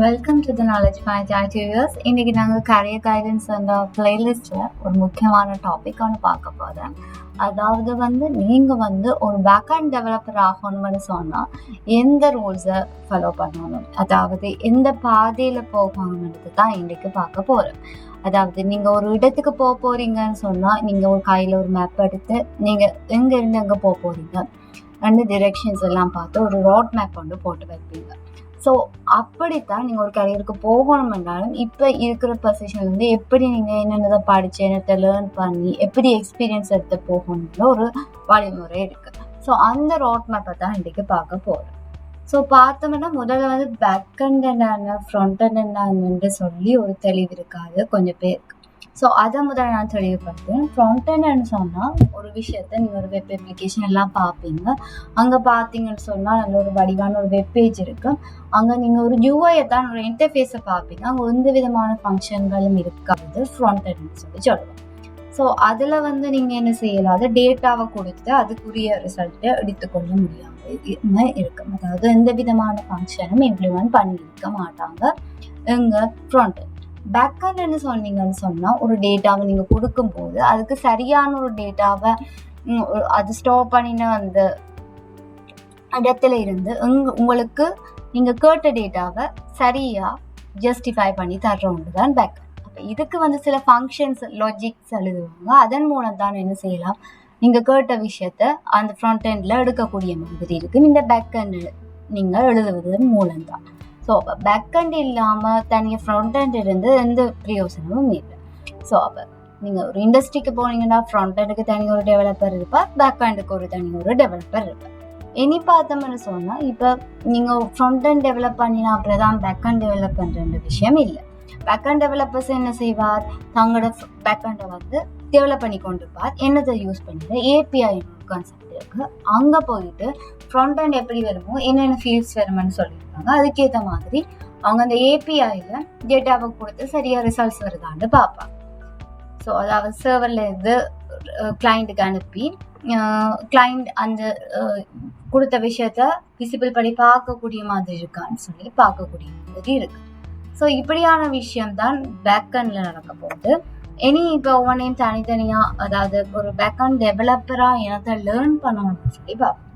Welcome to the knowledge mage viewers. இன்னைக்கு நாங்கள் career guidance அந்த பிளேலிஸ்ட்டில் ஒரு முக்கியமான டாபிக் ஒன்று பார்க்க போகிறேன். அதாவது நீங்கள் ஒரு பேக்அண்ட் டெவலப்பர் ஆகணும்னு சொன்னால் எந்த ரூல்ஸை ஃபாலோ பண்ணணும், அதாவது எந்த பாதையில் போகணுன்றது தான் இன்றைக்கு பார்க்க போகிறேன். அதாவது நீங்கள் ஒரு இடத்துக்கு போக போகிறீங்கன்னு சொன்னால் நீங்கள் ஒரு கையில் ஒரு மேப் எடுத்து நீங்கள் எங்கேருந்து எங்கே போக போகிறீங்க ரெண்டு டிரெக்ஷன்ஸ் எல்லாம் பார்த்து ஒரு ரோட் மேப் வந்து போட்டு வைப்பீங்க. ஸோ அப்படித்தான் நீங்கள் ஒரு கரியருக்கு போகணும் என்றாலும் இப்போ இருக்கிற பொசிஷன் எப்படி நீங்கள் என்னென்னதை படித்து என்னத்தை லேர்ன் பண்ணி எப்படி எக்ஸ்பீரியன்ஸ் எடுத்து போகணும்னு ஒரு வழிமுறை இருக்குது. ஸோ அந்த ரோட் மேப்பை தான் இன்றைக்கு பார்க்க போகிறோம். ஸோ பார்த்தோம்னா முதல்ல பேக் அண்ட் ஃப்ரண்ட் அண்ட் சொல்லி ஒரு தெளிவு இருக்காது கொஞ்சம் பேருக்கு. ஸோ அதை முதல்ல நான் தெளிவுபடுத்தேன். ஃப்ரண்ட் எண்ட்னு சொன்னால் ஒரு விஷயத்த நீங்கள் ஒரு வெப் அப்ளிகேஷன் எல்லாம் பார்ப்பீங்க. அங்கே பார்த்தீங்கன்னு சொன்னால் நல்ல ஒரு வடிவான ஒரு வெப் பேஜ் இருக்குது. அங்கே நீங்கள் ஒரு யூஐயை தான் ஒரு இன்டர்ஃபேஸை பார்ப்பீங்க. அங்கே எந்த விதமான ஃபங்க்ஷன்களும் இருக்காது ஃப்ரண்ட் எண்ட்னு சொல்லுவோம். ஸோ அதில் நீங்கள் என்ன செய்யலாம், அதை டேட்டாவை கொடுத்து அதுக்குரிய ரிசல்ட்டை எடுத்துக்கொள்ள முடியாமல் இருக்கும். அதாவது எந்த விதமான ஃபங்க்ஷனும் இம்ப்ளிமெண்ட் பண்ணியிருக்க மாட்டாங்க எங்கள் ஃப்ரண்ட் எண்ட். பேக்கண்ட்னு சொன்னீங்கன்னு சொன்னால் ஒரு டேட்டாவை நீங்கள் கொடுக்கும்போது அதுக்கு சரியான ஒரு டேட்டாவை அது ஸ்டோர் பண்ணின அந்த இடத்துல இருந்து உங்களுக்கு நீங்கள் கேட்ட டேட்டாவை சரியாக ஜஸ்டிஃபை பண்ணி தர்றவங்க தான் பேக்கண்ட். அப்போ இதுக்கு சில ஃபங்க்ஷன்ஸ் லாஜிக்ஸ் எழுதுவாங்க. அதன் மூலம் தான் என்ன செய்யலாம், நீங்கள் கேட்ட விஷயத்த அந்த ஃப்ரண்ட் எண்டில் எடுக்கக்கூடிய மாதிரி இருக்குது. இந்த பேக்கண்ட் நீங்கள் எழுதுவதன் மூலம்தான். ஸோ அப்போ பேக்கண்ட் இல்லாமல் தனியாக ஃப்ரண்ட் எண்ட் இருந்து எந்த பிரயோசனமும் இல்லை. ஸோ அப்போ நீங்கள் ஒரு இண்டஸ்ட்ரிக்கு போனீங்கன்னா ஃப்ரண்ட் எண்டுக்கு தனி ஒரு டெவலப்பர் இருப்பார், பேக்கண்டுக்கு ஒரு தனி ஒரு டெவலப்பர் இருப்பார். இனி பார்த்தோம்னு சொன்னால் இப்போ நீங்கள் ஃப்ரண்ட் எண்ட் டெவலப் பண்ணினா அப்புறம் தான் பேக்கண்ட் டெவலப் பண்ணுற விஷயம் இல்லை. பேக்கண்ட் டெவலப்பர்ஸ் என்ன செய்வார், தங்களோட பேக்கண்டை டெவலப் பண்ணி கொண்டிருப்பார். என்னத்தை யூஸ் பண்ணிட்டு ஏபிஐ கான்செப்ட் இருக்குது. அங்கே போயிட்டு ஃப்ரண்ட் எண்ட் எப்படி வருமோ என்னென்ன ஃபீல்ட்ஸ் வருமானு சொல்லியிருக்காங்க. அதுக்கேற்ற மாதிரி அவங்க அந்த ஏபிஐயில் டேட்டாவை கொடுத்து சரியாக ரிசல்ட்ஸ் வருதான்னு பார்ப்பாங்க. ஸோ அதாவது சர்வரில் இருந்து கிளைண்ட்டுக்கு அனுப்பி கிளைண்ட் அந்த கொடுத்த விஷயத்த விசிபிள் படி பார்க்கக்கூடிய மாதிரி இருக்கான்னு சொல்லி பார்க்கக்கூடிய மாதிரி இருக்குது. ஸோ இப்படியான விஷயம்தான் பேக்கண்டில் நடக்க போகுது. இனி இப்போ ஒவ்வொன்றையும் தனித்தனியாக, அதாவது ஒரு பேக்கண்ட் டெவலப்பராக என்னத்தை லேர்ன் பண்ணணும்னு சொல்லி பார்ப்போம்.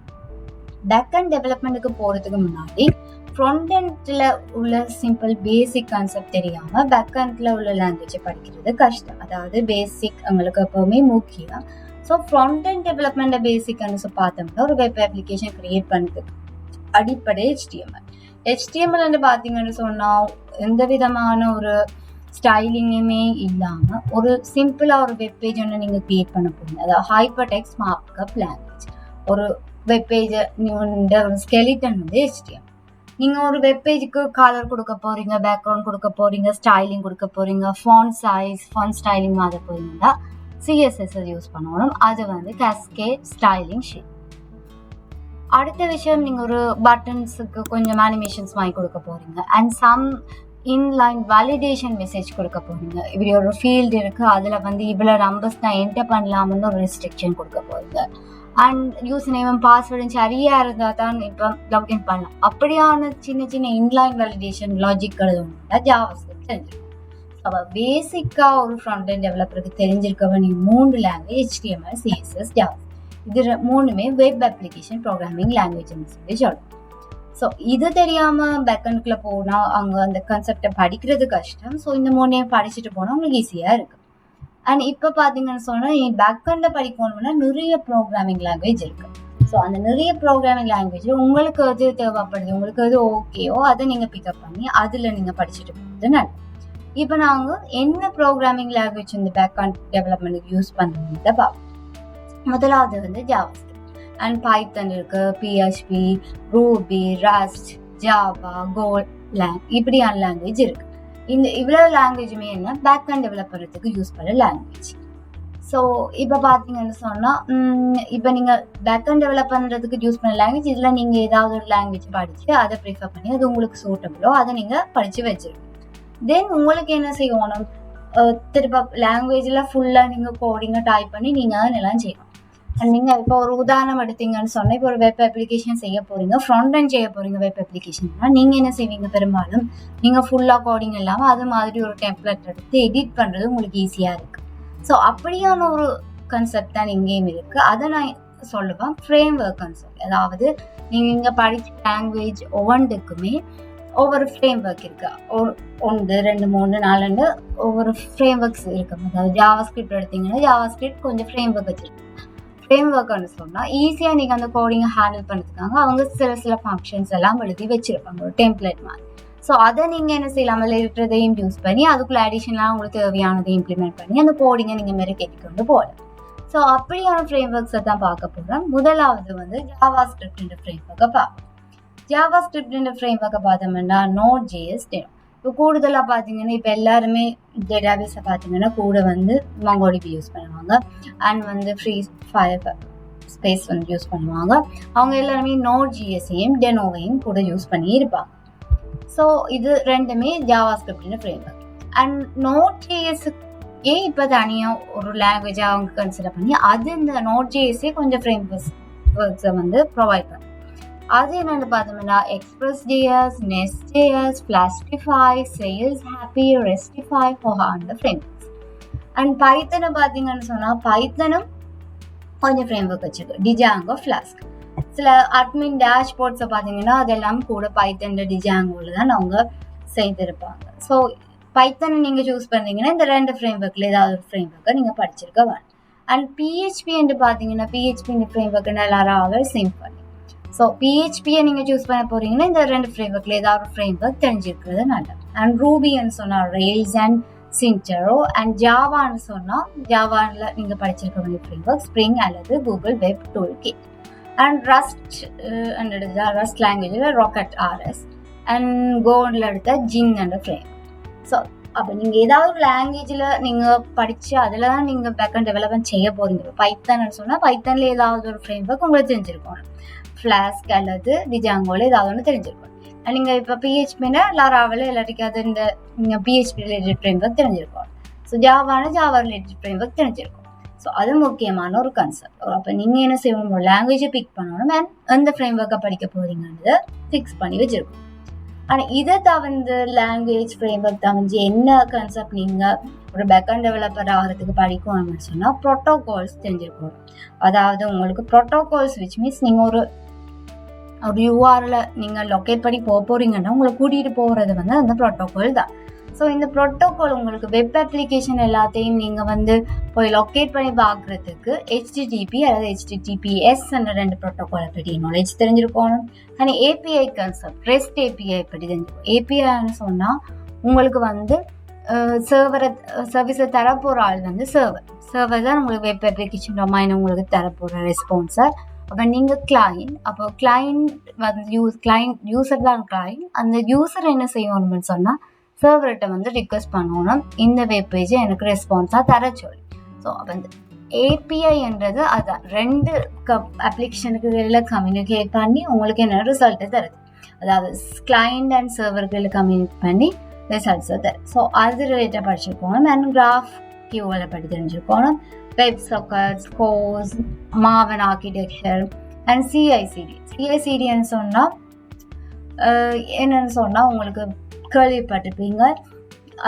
பேக்கண்ட் டெவலப்மெண்ட்டுக்கு போகிறதுக்கு முன்னாடி ஃப்ரண்ட் எண்டில் உள்ள சிம்பிள் பேசிக் கான்செப்ட் தெரியாமல் பேக்கண்டில் உள்ள லாங்குவேஜை படிக்கிறது கஷ்டம். அதாவது பேசிக் எங்களுக்கு எப்போவுமே முக்கியம். ஸோ ஃப்ரண்ட் எண்ட் டெவலப்மெண்ட்டை பேசிக்னு பார்த்தோம்னா ஒரு வெப் அப்ளிகேஷன் க்ரியேட் பண்ணுறதுக்கு அடிப்படை ஹெச்டிஎம்எல்னு பார்த்தீங்கன்னு சொன்னால் எந்த விதமான ஒரு ஸ்டைலிங்குமே இல்லாமல் ஒரு சிம்பிளாக ஒரு வெப்பேஜ் ஒன்று நீங்கள் க்ரியேட் பண்ண போகிறீங்க. அதாவது ஹைப்பர் டெக்ஸ்ட் மார்க்அப் லாங்குவேஜ். ஒரு வெப்பேஜை ஒரு ஸ்கெலிட்டன் ஹெச்டிஎம். நீங்கள் ஒரு வெப்பேஜுக்கு கலர் கொடுக்க போகிறீங்க, பேக்ரவுண்ட் கொடுக்க போகிறீங்க, ஸ்டைலிங் கொடுக்க போகிறீங்க, ஃபாண்ட் சைஸ், ஃபாண்ட் ஸ்டைலிங் மாதிரி போகிறீங்கன்னா சிஎஸ்எஸ் யூஸ் பண்ணணும். அது கேஸ்கேட் ஸ்டைலிங் ஷீட். அடுத்த விஷயம், நீங்கள் ஒரு பட்டன்ஸுக்கு கொஞ்சம் அனிமேஷன்ஸ் வாங்கி கொடுக்க போகிறீங்க and some inline validation message கொடுக்க போகிறீங்க. இப்படி ஒரு ஃபீல்டு இருக்குது, அதில் இவ்வளோ நம்பர்ஸ் தான் என்டர் பண்ணலாம்னு ஒரு ரெஸ்ட்ரிக்ஷன் கொடுக்க போகிறீங்க. அண்ட் யூஸ் நேம் பாஸ்வேர்டும் சரியாக இருந்தால் தான் இப்போ லாக்இன் பண்ணலாம். அப்படியான சின்ன சின்ன இன்லைன் வேலிடேஷன் லாஜிக் எழுதணும்னா ஜாவாஸ்கிரிப்ட் தெரிஞ்சிருக்கும். அப்போ பேசிக்காக ஒரு ஃப்ரண்ட் எண்ட் டெவலப்பருக்கு தெரிஞ்சிருக்க வேண்டிய 3 லாங்குவேஜ் HTML, CSS, ஜாவா. இது 3மே வெப் அப்ளிகேஷன் ப்ரோக்ராமிங் லாங்குவேஜ்னு சொல்லி சொல்லணும். ஸோ இது தெரியாமல் பேக்கண்டுக்குள்ளே போனால் அங்கே அந்த கான்செப்டை படிக்கிறது கஷ்டம். ஸோ இந்த 3 படிச்சுட்டு போனால் உங்களுக்கு ஈஸியாக இருக்குது. அண்ட் இப்போ பார்த்தீங்கன்னு சொன்னால் பேக்கண்டை படிக்கணும்னா நிறைய ப்ரோக்ராமிங் லாங்குவேஜ் இருக்குது. ஸோ அந்த நிறைய ப்ரோக்ராமிங் லாங்குவேஜில் உங்களுக்கு எது தேவைப்படுது, உங்களுக்கு எது ஓகேயோ அதை நீங்கள் பிக்கப் பண்ணி அதில் நீங்கள் படிச்சுட்டு போகிறது நல்லது. இப்போ நாங்கள் என்ன ப்ரோக்ராமிங் லாங்குவேஜ் இந்த பேக்கண்ட் டெவலப்மெண்ட்டுக்கு யூஸ் பண்ணுறதை பார்ப்போம். முதலாவது ஜாவாஸ்கிரிப்ட் அண்ட் பைத்தன் இருக்கு, PHP, Ruby, rust, Java, Golang, இப்படியான லாங்குவேஜ் இருக்கு. இந்த இவ்வளோ லாங்குவேஜுமே என்ன பேக்கண்ட் டெவலப் பண்ணுறதுக்கு யூஸ் பண்ண லாங்குவேஜ். ஸோ இப்போ பார்த்தீங்கன்னு சொன்னால் இப்போ நீங்கள் பேக்கண்ட் டெவலப் பண்ணுறதுக்கு யூஸ் பண்ண லாங்குவேஜ், இதில் நீங்கள் ஏதாவது ஒரு லாங்குவேஜ் படித்து அதை ப்ரிஃபர் பண்ணி அது உங்களுக்கு சூட்டபிளோ அதை நீங்கள் படித்து வச்சுருக்கீங்க. தென் உங்களுக்கு என்ன செய்யணும், திருப்ப லாங்குவேஜில் ஃபுல்லாக நீங்கள் கோடிங்கை டைப் பண்ணி நீங்கள் அதெல்லாம் செய்யணும். நீங்கள் இப்போ ஒரு உதாரணம் எடுத்தீங்கன்னு சொன்னால், இப்போ ஒரு வெப் அப்ளிகேஷன் செய்ய போகிறீங்க, ஃப்ரண்ட் அண்ட் செய்ய போகிறீங்க வெப் அப்ளிகேஷன்னா, நீங்கள் என்ன செய்வீங்க? பெரும்பாலும் நீங்கள் ஃபுல்லாக கோடிங் இல்லாமல் அது மாதிரி ஒரு டெம்ப்ளேட் எடுத்து எடிட் பண்ணுறது உங்களுக்கு ஈஸியாக இருக்குது. ஸோ அப்படியான ஒரு கன்செப்ட் தான் இங்கேயும் இருக்குது. அதை நான் சொல்லுவேன் ஃப்ரேம் ஒர்க் கான்செப்ட். அதாவது நீங்கள் இங்கே படித்த லாங்குவேஜ் ஒவ்வொன்றுக்குமே ஒவ்வொரு ஃப்ரேம் ஒர்க் இருக்கு. 1 2 3 4 ஒவ்வொரு ஃப்ரேம் ஒர்க்ஸ் இருக்கு. அதாவது ஜாவா ஸ்கிரிப்ட் எடுத்தீங்கன்னா ஜாவா ஸ்கிரிப்ட் கொஞ்சம் ஃப்ரேம் ஒர்க் வச்சிருக்கு. ஃப்ரேம் ஒர்க்னு சொன்னால் ஈஸியாக நீங்கள் அந்த கோடிங்கை ஹேண்டில் பண்ணுறதுக்காக அவங்க சில ஃபங்க்ஷன்ஸ் எல்லாம் எழுதி வச்சிருப்பாங்க ஒரு டெம்ப்ளேட் மாதிரி. ஸோ அதை நீங்கள் என்ன செய்யலாம், இருக்கிறதையும் யூஸ் பண்ணி அதுக்குள்ள அடிஷனலாக உங்களுக்கு தேவையானதை இம்ப்ளிமெண்ட் பண்ணி அந்த கோடிங்கை நீங்கள் மெருகேற்றி கொண்டு போகலாம். ஸோ அப்படியான ஃப்ரேம் ஒர்க்ஸை தான் பார்க்க போகிறோம். முதலாவது வந்து ஜாவா ஸ்கிரிப்ட் ஃப்ரேம் ஒர்க்கை பார்ப்போம். ஜாவா ஸ்கிரிப்ட் ஃப்ரேம் ஒர்க்கை பார்த்தோம்னா Node.js தேவை. இப்போ கூடுதலாக பார்த்தீங்கன்னா இப்போ எல்லாருமே டேட்டாபேஸை பார்த்தீங்கன்னா கூட வந்து MongoDB யூஸ் பண்ணுவாங்க அண்ட் வந்து ஃப்ரீ ஃபயர் ஸ்பேஸ் வந்து யூஸ் பண்ணுவாங்க. அவங்க எல்லாருமே Node.jsஐயும் டெனோவையும் கூட யூஸ் பண்ணி இருப்பாங்க. ஸோ இது ரெண்டுமே JavaScript framework. And Node.jsக்கே இப்போ தனியாக ஒரு லாங்குவேஜாக அவங்க கன்சிடர் பண்ணி அது இந்த Node.jsஏ கொஞ்சம் ஃப்ரேம் ஒர்க்ஸை வந்து ப்ரொவைட் பண்ணும். அது என்னென்னு பார்த்தோம்னா Express.js, Nest.js, Plastify, Sales Happy, Restify, அந்த ஃப்ரேம் ஒர்க்ஸ். அண்ட் பைத்தனை பார்த்தீங்கன்னு சொன்னால் பைத்தனும் கொஞ்சம் ஃப்ரேம் ஒர்க் வச்சிருக்கு. Django, flask. சில அட்மின் டேஷ்போர்ட்ஸை பார்த்தீங்கன்னா அதெல்லாம் கூட பைத்தன் டிஜாங்கோவில் தான் அவங்க செய்திருப்பாங்க. ஸோ பைத்தனை நீங்கள் சூஸ் பண்ணீங்கன்னா இந்த 2 ஃப்ரேம் ஒர்க்கில் ஏதாவது ஒரு ஃப்ரேம் ஒர்க்கை நீங்கள் படிச்சிருக்க வேணும். அண்ட் PHP என்று பார்த்தீங்கன்னா PHP ஃப்ரேம் ஒர்க்குன்னு எல்லாரும் சிம்பிள். ஸோ PHPயை நீங்கள் சூஸ் பண்ண போகிறீங்கன்னா இந்த 2 ஃப்ரேம் ஒர்க்கில் ஏதாவது ஒரு ஃப்ரேம் ஒர்க் தெரிஞ்சிருக்கிறது நல்லது. அண்ட் ரூபின்னு சொன்னால் ரெயில்ஸ் அண்ட் சின்டரோ. அண்ட் ஜாவான்னு சொன்னால் ஜாவாவில் நீங்கள் படிச்சிருக்க வேண்டிய ஃப்ரேம் ஒர்க் ஸ்ப்ரிங் அல்லது Google web toolkit. And rust லாங்குவேஜில் ராக்கெட் RS அண்ட் கோனில் எடுத்த ஜின் என்ற ஃப்ரேம். ஸோ அப்போ நீங்கள் ஏதாவது ஒரு லாங்குவேஜில் நீங்கள் படித்து அதில் தான் நீங்கள் பேக்அண்ட் டெவலப்மெண்ட் செய்ய போகிறீங்க. பைத்தன்னு சொன்னால் பைத்தனில் ஏதாவது ஒரு ஃப்ரேம் ஒர்க் உங்களுக்கு தெரிஞ்சிருக்கணும். ஃப்ளாஸ்க் அல்லது டிஜாங்கோவில் ஏதாவது ஒன்று தெரிஞ்சிருக்கும். நீங்கள் இப்போ PHPனா லாராவில் எல்லாத்துக்காவது இந்த நீங்கள் PHP ரிலேட்டட் ஃப்ரேம் ஒர்க் தெரிஞ்சிருக்கும். So Java related frame work தெரிஞ்சிருக்கும். ஸோ அது முக்கியமான ஒரு கான்செப்ட். அப்போ நீங்கள் என்ன செய்யணும், ஒரு லாங்குவேஜை பிக் பண்ணணும் அண்ட் எந்த ஃப்ரேம் ஒர்க்கை படிக்க போகிறீங்கன்றதை ஃபிக்ஸ் பண்ணி வச்சுருக்கோம். ஆனால் இதை தவிர்த்து லாங்குவேஜ் ஃப்ரேம் ஒர்க் தவிர்த்து என்ன கான்செப்ட் நீங்கள் ஒரு பேக்அண்ட் டெவலப்பர் ஆகிறதுக்கு படிக்கணும்னு சொன்னால் ப்ரோட்டோகால்ஸ் தெரிஞ்சிருக்கணும். அதாவது உங்களுக்கு ப்ரோட்டோகால்ஸ் விச் மீன்ஸ் நீங்கள் ஒரு URL நீங்கள் லொக்கேட் பண்ணி போக போகிறீங்கன்னா உங்களை கூட்டிகிட்டு போகிறது வந்து அந்த ப்ரோட்டோகால் தான். ஸோ இந்த ப்ரோட்டோகால் உங்களுக்கு வெப் அப்ளிகேஷன் எல்லாத்தையும் நீங்கள் வந்து போய் லொக்கேட் பண்ணி பார்க்குறதுக்கு HTTP அல்லது HTTPS என்ற 2 ப்ரோட்டோகாலை பற்றி நாலேஜ் தெரிஞ்சிருக்கணும். ஆனால் API கான்செப்ட் REST API பற்றி தெரிஞ்சிருக்கும். APIன்னு சொன்னால் உங்களுக்கு வந்து சர்வீஸை தரப்போகிற ஆள் வந்து சர்வர் தான் உங்களுக்கு வெப் அப்ளிகேஷன் டொமைன் உங்களுக்கு தரப்போகிற ரெஸ்பான்ஸர். அப்போ நீங்கள் கிளைண்ட், அப்போ கிளைண்ட் வந்து யூசர் தான் கிளைண்ட். அந்த யூசர் என்ன செய்யணும்னு சொன்னால் சர்வர்கிட்ட வந்து ரிக்வெஸ்ட் பண்ணணும் இந்த வெப் பேஜை எனக்கு ரெஸ்பான்ஸாக தர சொல்லி. ஸோ அப்போ இந்த APIன்றது அதான் 2 அப்ளிகேஷனுக்கு எல்லாம் கம்யூனிகேட் பண்ணி உங்களுக்கு என்ன ரிசல்ட்டை தருது. அதாவது கிளைண்ட் அண்ட் சர்வர்களை கம்யூனிகேட் பண்ணி ரிசல்ட்ஸை தருது. ஸோ அது ரிலேட்டாக படிச்சிருக்கணும். அண்ட் கிராஃப் QL பற்றி தெரிஞ்சிருக்கணும். Web sockets, CORS, Maven architecture and CI/CD சொன்னால் என்னென்னு சொன்னால் உங்களுக்கு கேள்விப்பட்டிருப்பீங்க.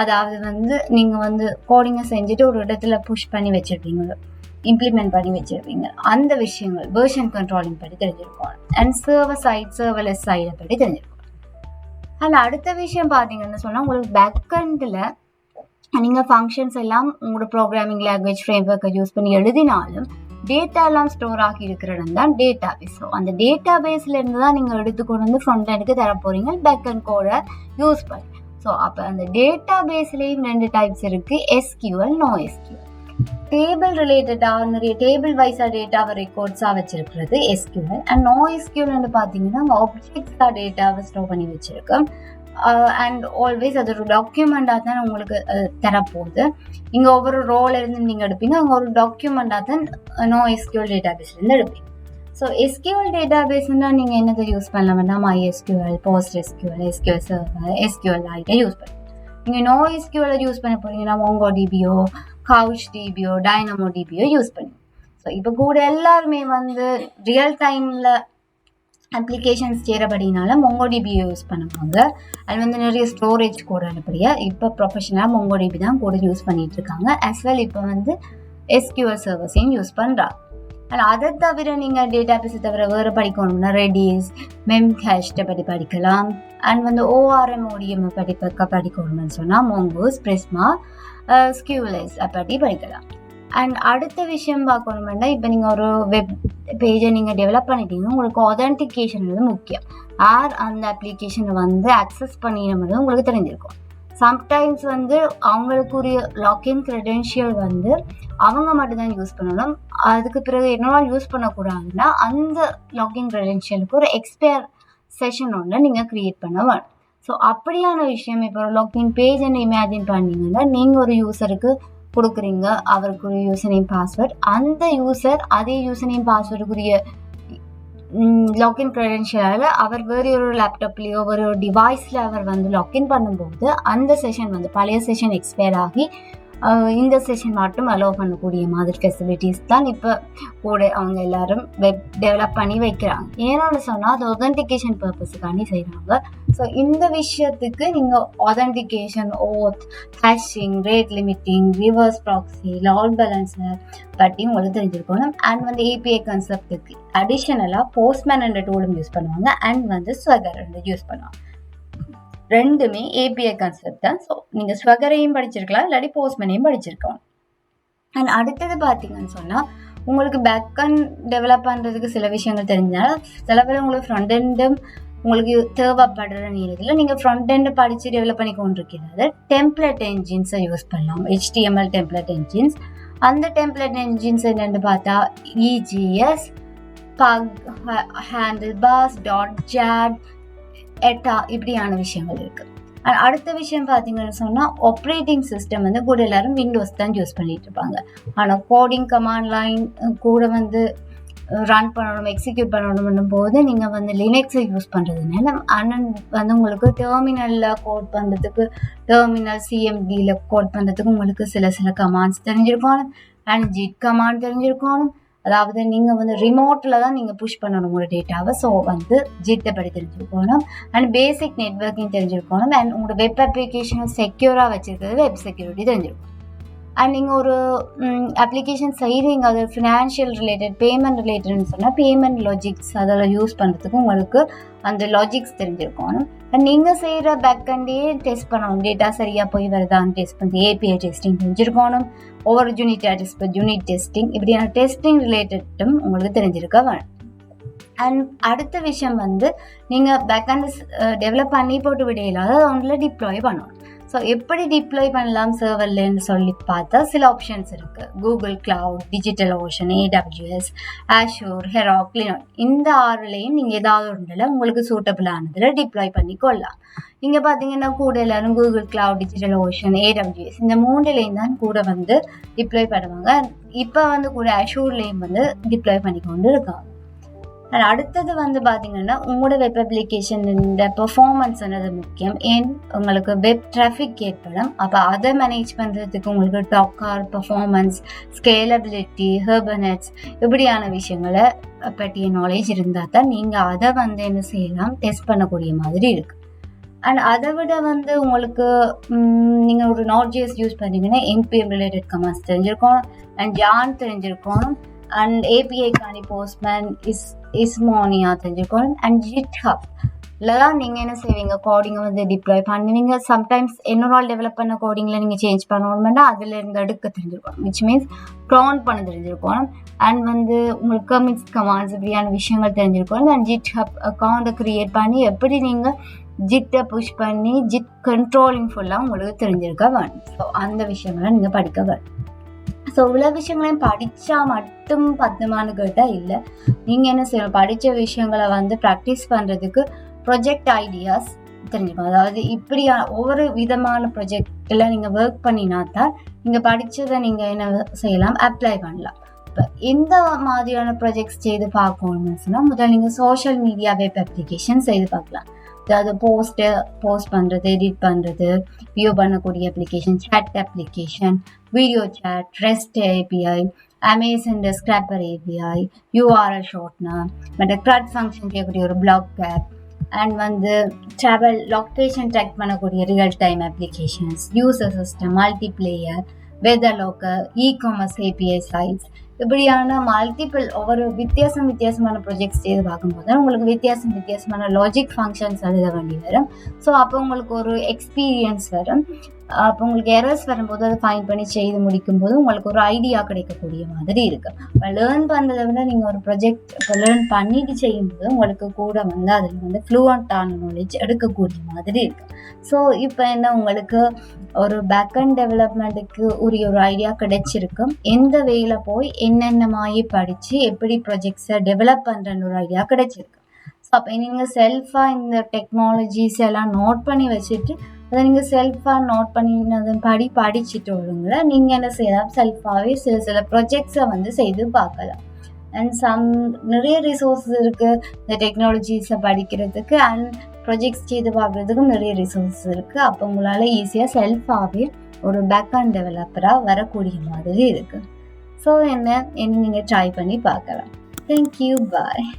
அதாவது வந்து நீங்கள் வந்து கோடிங்கை செஞ்சுட்டு ஒரு இடத்துல புஷ் பண்ணி வச்சுருப்பீங்க, இம்ப்ளிமெண்ட் பண்ணி வச்சுருப்பீங்க. அந்த விஷயங்கள் வெர்ஷன் கண்ட்ரோலிங் பற்றி தெரிஞ்சிருக்கோம். அண்ட் சர்வர்லெஸ் சைடை பற்றி தெரிஞ்சிருக்கோம். அண்ட் அடுத்த விஷயம் பார்த்தீங்கன்னு சொன்னால் உங்களுக்கு பேக்கெண்டில் நீங்கள் ஃபங்க்ஷன்ஸ் எல்லாம் உங்களோட ப்ரோக்ராமிங் லாங்குவேஜ் ஃப்ரேம் ஒர்க்கை யூஸ் பண்ணி எழுதினாலும் டேட்டா எல்லாம் ஸ்டோர் ஆகி இருக்கிற இடம் தான் டேட்டா பேஸ். ஸோ அந்த டேட்டா பேஸ்லேருந்து தான் நீங்கள் எடுத்துக்கொண்டு வந்து ஃப்ரண்ட் எண்டுக்கு தர போகிறீங்க பேக்கெண்ட் கோடை யூஸ் பண்ணி. ஸோ அப்போ அந்த டேட்டா பேஸ்லேயும் 2 டைப்ஸ் இருக்குது, SQL, NoSQL. டேபிள் ரிலேட்டடாக நிறைய டேபிள் வைஸாக டேட்டாவை ரெக்கார்ட்ஸாக வச்சுருக்கிறது SQL. அண்ட் NoSQL வந்து பார்த்தீங்கன்னா ஆப்ஜெக்ட்ஸாக டேட்டாவை ஸ்டோர் பண்ணி வச்சுருக்கோம். அண்ட் ஆல்வேஸ் அது ஒரு டாக்குமெண்ட்டாக தான் உங்களுக்கு தரப்போகுது. இங்கே ஒவ்வொரு ரோல இருந்து நீங்கள் எடுப்பீங்க, அங்கே ஒரு டாக்குமெண்ட்டாக தான் NoSQL டேட்டாபேஸ்லேருந்து எடுப்பீங்க. ஸோ SQL டேட்டாபேஸ்னால் நீங்கள் என்னதை யூஸ் பண்ணலாம்னா MySQL, PostgreSQL, SQL Server, SQLite use பண்ணுங்க. நீங்கள் NoSQL யூஸ் பண்ண போகிறீங்கன்னா MongoDBயோ, CouchDBயோ, DynamoDBயோ யூஸ் பண்ணுங்க. ஸோ இப்போ கூட எல்லாருமே வந்து ரியல் டைமில் அப்ளிகேஷன்ஸ் செய்கிறபடினால MongoDB யூஸ் பண்ணுவாங்க. அது வந்து நிறைய ஸ்டோரேஜ் கூட அனுப்படியாக இப்போ ப்ரொஃபஷனலாக MongoDB தான் கூட யூஸ் பண்ணிகிட்டு இருக்காங்க. ஆஸ் வெல் இப்போ வந்து SQL சர்வர்ஸையும் யூஸ் பண்ணுறாங்க. ஆனால் அதை தவிர நீங்கள் டேட்டா பேஸை தவிர வேறு படிக்கணும்னா ரெடிஸ், மெம்கேஷ்டை பற்றி படிக்கலாம். அண்ட் வந்து ORM ODM படிக்கணும்னு சொன்னால் மோங்கோஸ், பிரிஸ்மா, ஸ்கியூலைஸ் பற்றி படிக்கலாம். அண்ட் அடுத்த விஷயம் பார்க்கணும்னா இப்போ நீங்கள் ஒரு வெப் பேஜை நீங்கள் டெவலப் பண்ணிட்டீங்கன்னா உங்களுக்கு ஆதென்டிகேஷன் வந்து முக்கியம். யார் அந்த அப்ளிகேஷனை வந்து அக்சஸ் பண்ணிடுறது உங்களுக்கு தெரிஞ்சிருக்கும். சம்டைம்ஸ் வந்து அவங்களுக்குரிய லாக்இன் க்ரெடென்ஷியல் வந்து அவங்க மட்டும்தான் யூஸ் பண்ணணும். அதுக்கு பிறகு என்னவா யூஸ் பண்ணக்கூடாதுன்னா அந்த லாக்இன் க்ரெடென்ஷியலுக்கு ஒரு எக்ஸ்பயர் செஷன் ஒன்று நீங்கள் க்ரியேட் பண்ண வேணும். ஸோ அப்படியான விஷயம் இப்போ ஒரு லாக்இன் பேஜ்ன்னு இமேஜின் பண்ணிங்கன்னா நீங்கள் ஒரு யூஸருக்கு கொடுக்குறீங்க, அவருக்கு ஒரு யூசர் நேம் பாஸ்வேர்ட், அந்த யூசர் அதே யூசர் நேம் பாஸ்வேர்டுக்குரிய லாக்இன் க்ரெடென்ஷியலால் அவர் வேறு ஒரு லேப்டாப்லேயோ ஒரு டிவைஸில் அவர் வந்து லாக்இன் பண்ணும்போது அந்த செஷன் வந்து பழைய செஷன் எக்ஸ்பயர் ஆகி இந்த செஷன் மட்டும் அலோவ் பண்ணக்கூடிய மாதிரி ஃபெசிலிட்டிஸ் தான் இப்போ கூட அவங்க எல்லாரும் வெப் டெவலப் பண்ணி வைக்கிறாங்க. ஏன்னு சொன்னால் அது ஆதென்டிகேஷன் பர்பஸுக்காண்டி செய்கிறாங்க. ஸோ இந்த விஷயத்துக்கு நீங்கள் authentication, oath, hashing, rate limiting, reverse proxy, lot balancer பற்றி உங்களுக்கு தெரிஞ்சிருக்கணும். அண்ட் வந்து API கான்செப்டுக்கு அடிஷ்னலாக போஸ்ட்மேன் என்ற டூலும் யூஸ் பண்ணுவாங்க. அண்ட் வந்து ஸ்வகர் யூஸ் பண்ணுவாங்க. ரெண்டுமே API கான்செப்ட் தான். ஸோ நீங்கள் ஸ்வகரையும் படிச்சிருக்கலாம், இல்லாட்டி போஸ்ட்மேனையும் படிச்சிருக்கலாம். அண்ட் அடுத்தது பார்த்தீங்கன்னு சொன்னால் உங்களுக்கு பேக்கண்ட் டெவலப் பண்ணுறதுக்கு சில விஷயங்கள் தெரிஞ்சாலும் சில பேர் உங்களுக்கு ஃப்ரண்ட் எண்டும் உங்களுக்கு தேவைப்படுற நேரத்தில் நீங்கள் ஃப்ரண்ட் எண்டு படித்து டெவலப் பண்ணி கொண்டிருக்கிறது டெம்ப்ளேட் என்ஜின்ஸை யூஸ் பண்ணலாம். HTML template engines. அந்த டெம்ப்ளேட் என்ஜின்ஸ் என்னென்னு பார்த்தா EGS, buck, handle pass, .jad, எட்டா இப்படியான விஷயங்கள் இருக்குது. அடுத்த விஷயம் பார்த்தீங்கன்னு சொன்னால் ஆப்ரேட்டிங் சிஸ்டம் வந்து கூட எல்லாரும் விண்டோஸ் தான் யூஸ் பண்ணிட்டு இருப்பாங்க. ஆனால் கோடிங் கமாண்ட் லைன் கூட வந்து ரன் பண்ணணும், எக்ஸிக்யூட் பண்ணணும் போது நீங்கள் வந்து லினக்ஸை யூஸ் பண்ணுறதுனால அண்ணன் வந்து உங்களுக்கு டெர்மினலில் கோட் பண்ணுறதுக்கு, டெர்மினல் CMDயில் கோட் பண்ணுறதுக்கு உங்களுக்கு சில கமாண்ட்ஸ் தெரிஞ்சிருக்கணும். அண்ட் ஜிட் கமாண்ட் தெரிஞ்சிருக்கணும். அதாவது நீங்கள் வந்து ரிமோட்டில் தான் நீங்கள் புஷ் பண்ணணும் உங்களோட டேட்டாவை. ஸோ வந்து ஜிட்டை படி தெரிஞ்சிருக்கணும். அண்ட் பேசிக் நெட்வொர்க்கிங் தெரிஞ்சிருக்கணும். அண்ட் உங்களோட வெப் அப்ளிகேஷனை செக்யூராக வச்சுருக்கிறது வெப் செக்யூரிட்டி தெரிஞ்சிருக்கணும். அண்ட் நீங்கள் ஒரு அப்ளிகேஷன் செய்கிறீங்க, அது ஃபினான்ஷியல் ரிலேட்டட், பேமெண்ட் ரிலேட்டட்னு சொன்னால் பேமெண்ட் லாஜிக்ஸ் அதெல்லாம் யூஸ் பண்ணுறதுக்கு உங்களுக்கு அந்த லாஜிக்ஸ் தெரிஞ்சிருக்கணும். அண்ட் நீங்கள் செய்கிற பேக்கண்டே டெஸ்ட் பண்ணணும், டேட்டா சரியாக போய் வருதான்னு டெஸ்ட் பண்ணி API டெஸ்டிங் தெரிஞ்சிருக்கணும். ஒவ்வொரு யூனிட் டெஸ்டிங் இப்படியான டெஸ்டிங் ரிலேட்டடும் உங்களுக்கு தெரிஞ்சிருக்க வேணும். அண்ட் அடுத்த விஷயம் வந்து நீங்கள் பேக்கண்ட் டெவலப் பண்ணி போட்டு விடையில அதை அவங்கள டிப்ளாய் பண்ணணும். ஸோ எப்படி டிப்ளாய் பண்ணலாம் சர்வர்லன்னு சொல்லி பார்த்தா சில ஆப்ஷன்ஸ் இருக்குது. Google Cloud, Digital Ocean, AWS, Azure, Heroku, Linode இந்த 6லையும் நீங்கள் ஏதாவது ஒன்றில் உங்களுக்கு சூட்டபிளானதில் டிப்ளாய் பண்ணி கொள்ளலாம். இங்கே பார்த்தீங்கன்னா கூட எல்லாரும் Google Cloud, Digital Ocean, AWS இந்த 3லையும் தான் கூட வந்து டிப்ளாய் பண்ணுவாங்க. இப்போ வந்து கூட ஆஷூர்லேயும் வந்து டிப்ளாய் பண்ணி கொண்டு இருக்காங்க. அண்ட் அடுத்தது வந்து பார்த்தீங்கன்னா உங்களோட வெப் அப்ளிகேஷன் இந்த பெர்ஃபார்மன்ஸ்ன்றது முக்கியம். ஏன் உங்களுக்கு வெப் டிராஃபிக் ஏற்படும். அப்போ அதை மேனேஜ் பண்ணுறதுக்கு உங்களுக்கு டாக்கர், பெர்ஃபார்மன்ஸ், ஸ்கேலபிலிட்டி, ஹெர்பனெட்ஸ் இப்படியான விஷயங்களை பற்றிய நாலேஜ் இருந்தால் தான் நீங்கள் அதை வந்து என்ன செய்யலாம், டெஸ்ட் பண்ணக்கூடிய மாதிரி இருக்குது. அண்ட் அதை விட வந்து உங்களுக்கு நீங்கள் ஒரு Node.js யூஸ் பண்ணீங்கன்னா NPM ரிலேட்டட் கமாண்ட்ஸ் தெரிஞ்சிருக்கணும். அண்ட் ஜான் தெரிஞ்சிருக்கணும். அண்ட் API-கான போஸ்ட்மேன், இஸ்மோனியா தெரிஞ்சிருக்கணும். அண்ட் GitHub தான் நீங்கள் என்ன செய்வீங்க, கோடிங்கை வந்து டிப்ளாய் பண்ணுவீங்க. சம்டைம்ஸ் இன்னொரு டெவலப் பண்ண கோடிங்கில் நீங்கள் சேஞ்ச் பண்ணணும்னா அதில் இருந்து எடுக்க தெரிஞ்சிருக்கணும், விச் மீன்ஸ் க்ளோன் பண்ண தெரிஞ்சிருக்கணும். அண்ட் வந்து உங்களுக்கு கமிட்ஸ், கமாண்ட்ஸ் இப்படியான விஷயங்கள் தெரிஞ்சிருக்கணும். அண்ட் GitHub அக்கௌண்ட்டை க்ரியேட் பண்ணி எப்படி நீங்கள் ஜிட்டை புஷ் பண்ணி ஜிட் கண்ட்ரோலிங் ஃபுல்லாக உங்களுக்கு தெரிஞ்சிருக்க வேணும். ஸோ அந்த விஷயங்களை நீங்கள் படிக்க வேணும். ஸோ இவ்வளோ விஷயங்களையும் படித்தா மட்டும் பத்துமானு கேட்டால் இல்லை. நீங்கள் என்ன செய்யணும், படித்த விஷயங்களை வந்து ப்ராக்டிஸ் பண்ணுறதுக்கு ப்ரொஜெக்ட் ஐடியாஸ் தெரிஞ்சுக்கணும். அதாவது இப்படியா ஒவ்வொரு விதமான ப்ரொஜெக்டில் நீங்கள் ஒர்க் பண்ணினா தான் நீங்கள் படித்ததை நீங்கள் என்ன செய்யலாம், அப்ளை பண்ணலாம். இப்போ இந்த மாதிரியான ப்ராஜெக்ட்ஸ் செய்து பார்க்கணும்னு சொன்னால் முதல்ல நீங்கள் சோஷியல் மீடியா வெப் அப்ளிகேஷன் செய்து பார்க்கலாம். அதாவது போஸ்ட் பண்ணுறது, எடிட் பண்ணுறது, வியூ பண்ணக்கூடிய application, chat application, video chat, rest API, Amazon scraper API, URL shortener, மற்ற க்ரட் ஃபங்க்ஷன் கேட்கக்கூடிய ஒரு பிளாக் கேப், அண்ட் வந்து ட்ராவல் லொக்கேஷன் ட்ராக் பண்ணக்கூடிய real time applications, user system, multiplayer, weather locker, e-commerce API sites, இப்படியான multiple ஒவ்வொரு வித்தியாசமான projects செய்து பார்க்கும்போது உங்களுக்கு வித்தியாசமான லாஜிக் ஃபங்க்ஷன்ஸ் எழுத வேண்டி வரும். ஸோ அப்போ உங்களுக்கு ஒரு எக்ஸ்பீரியன்ஸ் வரும். அப்போ உங்களுக்கு எரர்ஸ் வரும்போது அதை ஃபைன் பண்ணி செய்து முடிக்கும்போது உங்களுக்கு ஒரு ஐடியா கிடைக்கக்கூடிய மாதிரி இருக்கு. இப்போ லேர்ன் பண்ணுறதை விட நீங்கள் ஒரு ப்ரொஜெக்ட் இப்போ லேர்ன் பண்ணிட்டு செய்யும்போது உங்களுக்கு கூட வந்து அதில் வந்து ஃப்ளூவண்ட்டான நாலேஜ் எடுக்கக்கூடிய மாதிரி இருக்கு. ஸோ இப்போ என்ன உங்களுக்கு ஒரு பேக்அண்ட் டெவலப்மெண்ட்டுக்கு உரிய ஒரு ஐடியா கிடைச்சிருக்கு. எந்த வேல போய் என்னென்ன மாதிரி படித்து எப்படி ப்ரொஜெக்ட்ஸை டெவலப் பண்ணுறன்னு ஒரு ஐடியா கிடைச்சிருக்கு. ஸோ அப்போ நீங்கள் செல்ஃபாக இந்த டெக்னாலஜிஸ் எல்லாம் நோட் பண்ணி வச்சுட்டு அதை நீங்கள் செல்ஃபாக நோட் பண்ணி படிச்சுட்டு வருங்கள நீங்கள் என்ன செய்யலாம், செல்ஃபாகவே சில ப்ரொஜெக்ட்ஸை வந்து செய்து பார்க்கலாம். அண்ட் நிறைய ரிசோர்ஸஸ் இருக்குது இந்த டெக்னாலஜிஸை படிக்கிறதுக்கு, அண்ட் ப்ரொஜெக்ட்ஸ் செய்து பார்க்குறதுக்கும் நிறைய ரிசோர்ஸஸ் இருக்குது. அப்போ உங்களால் ஈஸியாக செல்ஃபாகவே ஒரு பேக்அண்ட் டெவலப்பராக வரக்கூடிய மாதிரி இருக்குது. ஸோ என்ன நீங்கள் ட்ரை பண்ணி பார்க்கலாம். தேங்க்யூ, பாய்.